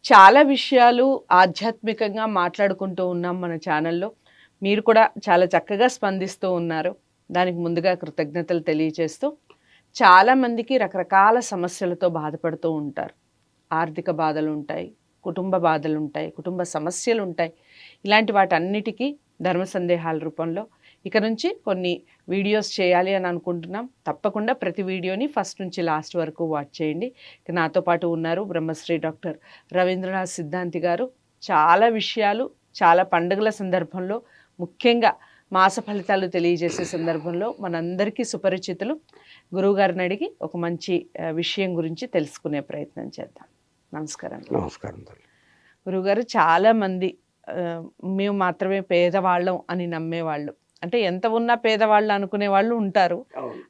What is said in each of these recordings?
చాలా విషయాలు ఆధ్యాత్మికంగా మాట్లాడుకుంటూ ఉన్నాం మన ఛానల్లో. మీరు కూడా చాలా చక్కగా స్పందిస్తూ ఉన్నారు. దానికి ముందుగా కృతజ్ఞతలు తెలియజేస్తూ, చాలామందికి రకరకాల సమస్యలతో బాధపడుతూ ఉంటారు. ఆర్థిక బాధలుంటాయి, కుటుంబ బాధలుంటాయి, కుటుంబ సమస్యలుంటాయి. ఇలాంటి వాటన్నిటికీ ధర్మ సందేహాల రూపంలో ఇక నుంచి కొన్ని వీడియోస్ చేయాలి అని అనుకుంటున్నాం. తప్పకుండా ప్రతి వీడియోని ఫస్ట్ నుంచి లాస్ట్ వరకు వాచ్ చేయండి. ఇక నాతో పాటు ఉన్నారు బ్రహ్మశ్రీ డాక్టర్ రవీంద్రనాథ్ సిద్ధాంతి గారు. చాలా విషయాలు, చాలా పండుగల సందర్భంలో, ముఖ్యంగా మాస ఫలితాలు తెలియజేసే సందర్భంలో మనందరికీ సుపరిచితులు. గురువుగారిని అడిగి ఒక మంచి విషయం గురించి తెలుసుకునే ప్రయత్నం చేద్దాం. నమస్కారం. నమస్కారం. గురువుగారు, చాలామంది మేము మాత్రమే పేదవాళ్ళం అని నమ్మేవాళ్ళు, అంటే ఎంత ఉన్నా పేదవాళ్ళు అనుకునే వాళ్ళు ఉంటారు.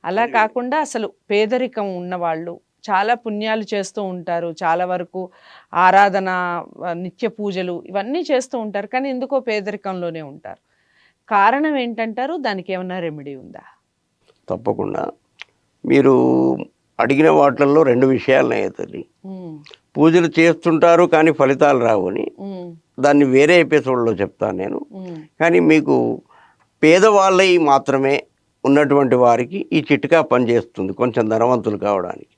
అలా కాకుండా అసలు పేదరికం ఉన్నవాళ్ళు చాలా పుణ్యాలు చేస్తూ ఉంటారు, చాలా వరకు ఆరాధన, నిత్య పూజలు ఇవన్నీ చేస్తూ ఉంటారు, కానీ ఎందుకో పేదరికంలోనే ఉంటారు. కారణం ఏంటంటారు? దానికి ఏమన్నా రెమెడీ ఉందా? తప్పకుండా. మీరు అడిగిన వాటిల్లో రెండు విషయాలు అవుతుంది. పూజలు చేస్తుంటారు కానీ ఫలితాలు రావు అని, దాన్ని వేరే ఎపిసోడ్లో చెప్తాను నేను. కానీ మీకు పేదవాళ్ళవి మాత్రమే ఉన్నటువంటి వారికి ఈ చిట్కా పనిచేస్తుంది కొంచెం ధనవంతులు కావడానికి.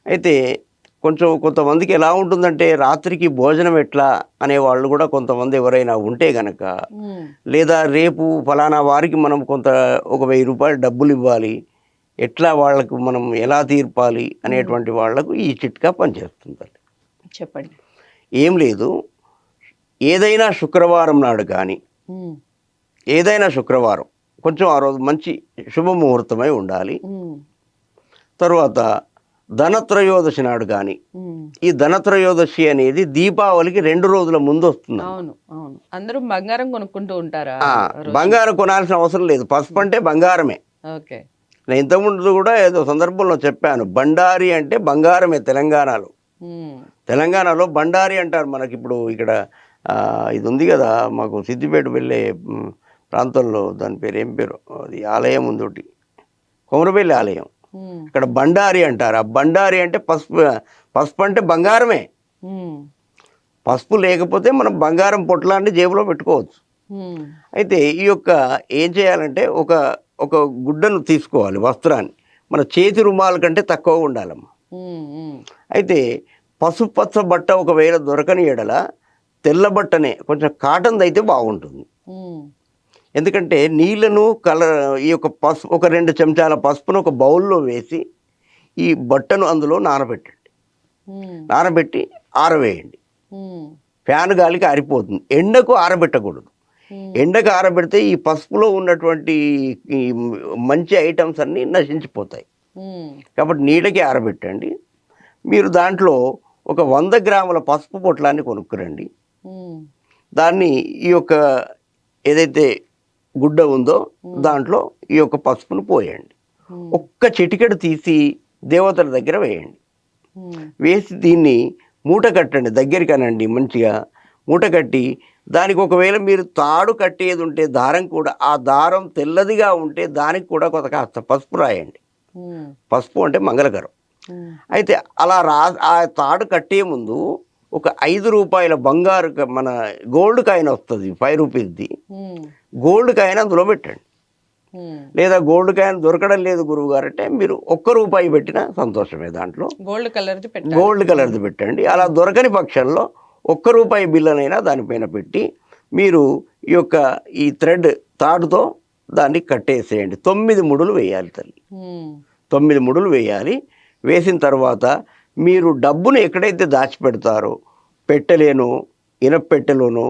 అయితే కొంతమందికి ఎలా ఉంటుందంటే, రాత్రికి భోజనం ఎట్లా అనేవాళ్ళు కూడా కొంతమంది ఎవరైనా ఉంటే గనక, లేదా రేపు ఫలానా వారికి మనం ఒక 1000 రూపాయలు డబ్బులు ఇవ్వాలి, ఎట్లా వాళ్ళకు మనం ఎలా తీర్పాలి అనేటువంటి వాళ్లకు ఈ చిట్కా పనిచేస్తుంది. చెప్పండి. ఏం లేదు, ఏదైనా శుక్రవారం నాడు కానీ, ఏదైనా శుక్రవారం కొంచెం ఆ రోజు మంచి శుభముహూర్తమై ఉండాలి. తర్వాత ధనత్రయోదశి నాడు కానీ, ఈ ధనత్రయోదశి అనేది దీపావళికి 2 రోజుల ముందు వస్తుంది. అవును అవును, అందరూ బంగారం కొనుక్కుంటూ ఉంటారా? బంగారం కొనాల్సిన అవసరం లేదు, పసుపు అంటే బంగారమే. ఓకే. నేను ఇంతకుముందు కూడా ఏదో సందర్భంలో చెప్పాను, బండారి అంటే బంగారమే. తెలంగాణలో బండారి అంటారు. మనకి ఇప్పుడు ఇక్కడ ఇది ఉంది కదా, మాకు సిద్దిపేట వెళ్ళే ప్రాంతంలో దాని పేరు ఏం పేరు, అది ఆలయం ఉంది ఒకటి, కొమరబెల్లి ఆలయం, ఇక్కడ బండారి అంటారు. ఆ బండారి అంటే పసుపు అంటే బంగారమే. పసుపు లేకపోతే మనం బంగారం పొట్లాన్ని జేబులో పెట్టుకోవచ్చు. అయితే ఈ ఏం చేయాలంటే, ఒక గుడ్డను తీసుకోవాలి, వస్త్రాన్ని, మన చేతి రుమాల కంటే తక్కువ ఉండాలమ్మా. అయితే పసుపు పచ్చ బట్ట ఒకవేళ దొరకని ఎడల తెల్ల బట్టనే, కొంచెం కాటన్ది అయితే బాగుంటుంది. ఎందుకంటే నీళ్లను ఈ పసుపు, ఒక 2 చెంచాల పసుపును ఒక బౌల్లో వేసి ఈ బట్టను అందులో నానబెట్టి ఆరవేయండి. ఫ్యాన్ గాలికి ఆరిపోతుంది. ఎండకు ఆరబెట్టకూడదు. ఎండకు ఆరబెడితే ఈ పసుపులో ఉన్నటువంటి ఈ మంచి ఐటమ్స్ అన్నీ నశించిపోతాయి. కాబట్టి నీడకి ఆరబెట్టండి. మీరు దాంట్లో ఒక 100 గ్రాముల పసుపు పొట్లాన్ని కొనుక్కురండి. దాన్ని ఈ ఏదైతే గుడ్డ ఉందో దాంట్లో ఈ పసుపును పోయండి. ఒక్క చిటికెడు తీసి దేవతల దగ్గర వేయండి. వేసి దీన్ని మూట కట్టండి, దగ్గరికి అనండి, మంచిగా మూట కట్టి, దానికి ఒకవేళ మీరు తాడు కట్టేది ఉంటే దారం కూడా, ఆ దారం తెల్లదిగా ఉంటే దానికి కూడా కాస్త పసుపు రాయండి. పసుపు అంటే మంగళకరం. అయితే అలా ఆ తాడు కట్టే ముందు ఒక 5 రూపాయల బంగారు, మన గోల్డ్ కాయిన్ వస్తుంది, 5 రూపీస్ది గోల్డ్ కాయిన్ అందులో పెట్టండి. లేదా గోల్డ్ కాయిన్ దొరకడం లేదు గురువు గారు అంటే, మీరు 1 రూపాయి పెట్టినా సంతోషమే. దాంట్లో గోల్డ్ కలర్ది పెట్టండి. అలా దొరకని పక్షంలో 1 రూపాయి బిల్లనైనా దానిపైన పెట్టి, మీరు ఈ థ్రెడ్ తాడుతో దాన్ని కట్టేసేయండి. 9 ముడులు వేయాలి తల్లి, 9 ముడులు వేయాలి. వేసిన తర్వాత మీరు డబ్బును ఎక్కడైతే దాచిపెడతారో, పెట్టెలోనో, ఇనపెట్టెలోనో,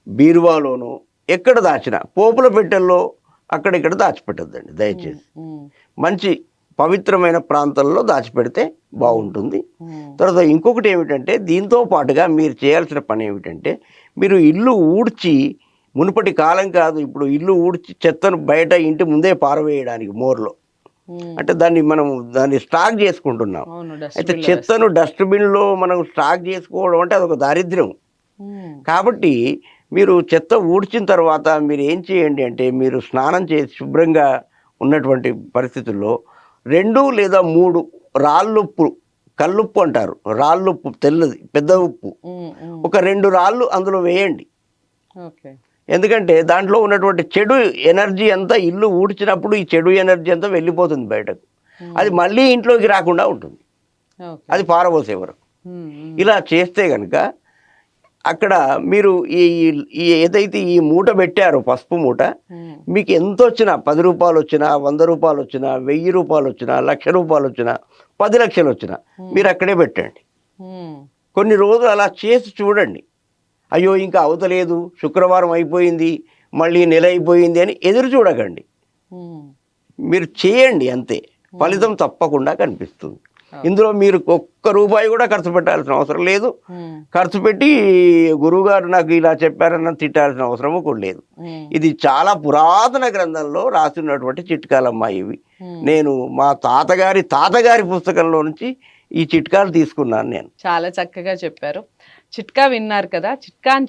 బీరువాలోనో, ఎక్కడ దాచినా, పోపుల పెట్టెల్లో అక్కడిక్కడ దాచిపెట్టద్దండి దయచేసి. మంచి పవిత్రమైన ప్రాంతంలో దాచిపెడితే బాగుంటుంది. తర్వాత ఇంకొకటి ఏమిటంటే, దీంతో పాటుగా మీరు చేయాల్సిన పని ఏమిటంటే, మీరు ఇల్లు ఊడ్చి, మునుపటి కాలం కాదు, ఇప్పుడు ఇల్లు ఊడ్చి చెత్తను బయట ఇంటి ముందే పారవేయడానికి మోర్లో, అంటే దాన్ని స్టాక్ చేసుకుంటున్నాం. అయితే చెత్తను డస్ట్బిన్లో మనం స్టాక్ చేసుకోవడం అంటే అదొక దారిద్ర్యం. కాబట్టి మీరు చెత్త ఊడ్చిన తర్వాత మీరు ఏం చేయండి అంటే, మీరు స్నానం చేసి శుభ్రంగా ఉన్నటువంటి పరిస్థితుల్లో 2 లేదా 3 రాళ్ళుప్పు కల్లుప్పు అంటారు, రాళ్ళుప్పు, తెల్లది పెద్ద ఉప్పు. ఒక 2 రాళ్ళు అందులో వేయండి. ఓకే. ఎందుకంటే దాంట్లో ఉన్నటువంటి చెడు ఎనర్జీ అంతా ఇల్లు ఊడ్చినప్పుడు ఈ చెడు ఎనర్జీ అంతా వెళ్ళిపోతుంది బయటకు. అది మళ్ళీ ఇంట్లోకి రాకుండా ఉంటుంది, ఓకే. అది పారబోసే వరకు. ఉమ్, ఉమ్, ఇలా చేస్తే కనుక అక్కడ మీరు ఈ ఏదైతే ఈ మూట పెట్టారో పసుపు మూట, ఉమ్, మీకు ఎంత వచ్చినా 10 రూపాయలు వచ్చినా, 100 రూపాయలు వచ్చినా, 1000 రూపాయలు వచ్చినా, 1,00,000 రూపాయలు వచ్చినా, 10 లక్షలు వచ్చినా మీరు అక్కడే పెట్టండి. ఉమ్, కొన్ని రోజులు అలా చేసి చూడండి. అయ్యో ఇంకా అవతలేదు, శుక్రవారం అయిపోయింది, మళ్ళీ నెల అయిపోయింది అని ఎదురు చూడకండి. ఉమ్, మీరు చేయండి అంతే, ఫలితం తప్పకుండా కనిపిస్తుంది. ఇందులో మీరు ఒక్క రూపాయి కూడా ఖర్చు పెట్టాల్సిన అవసరం లేదు. ఉమ్, ఖర్చు పెట్టి గురువుగారు నాకు ఇలా చెప్పారన్న తిట్టాల్సిన అవసరము కూడా లేదు. ఉమ్, ఇది చాలా పురాతన గ్రంథంలో రాసినటువంటి చిట్కాలమ్మా ఇవి. ఉమ్. నేను మా తాతగారి పుస్తకంలో నుంచి ఈ చిట్కాలు తీసుకున్నాను నేను. చాలా చక్కగా చెప్పారు. చిట్కా విన్నారు కదా, చిట్కా అని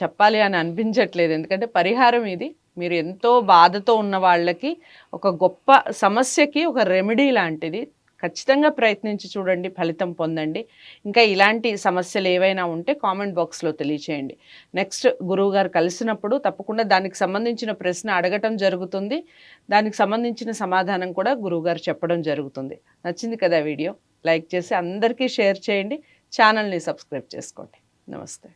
చెప్పాలి అని అనిపించట్లేదు, ఎందుకంటే పరిహారం ఇది. మీరు ఎంతో బాధతో ఉన్న వాళ్ళకి ఒక గొప్ప సమస్యకి ఒక రెమెడీ లాంటిది. ఖచ్చితంగా ప్రయత్నించి చూడండి, ఫలితం పొందండి. ఇంకా ఇలాంటి సమస్యలు ఏవైనా ఉంటే కామెంట్ బాక్స్లో తెలియచేయండి. నెక్స్ట్ గురువుగారు కలిసినప్పుడు తప్పకుండా దానికి సంబంధించిన ప్రశ్న అడగటం జరుగుతుంది, దానికి సంబంధించిన సమాధానం కూడా గురువుగారు చెప్పడం జరుగుతుంది. నచ్చింది కదా వీడియో? లైక్ చేసి అందరికీ షేర్ చేయండి, ఛానల్ని సబ్స్క్రైబ్ చేసుకోండి. నమస్తే.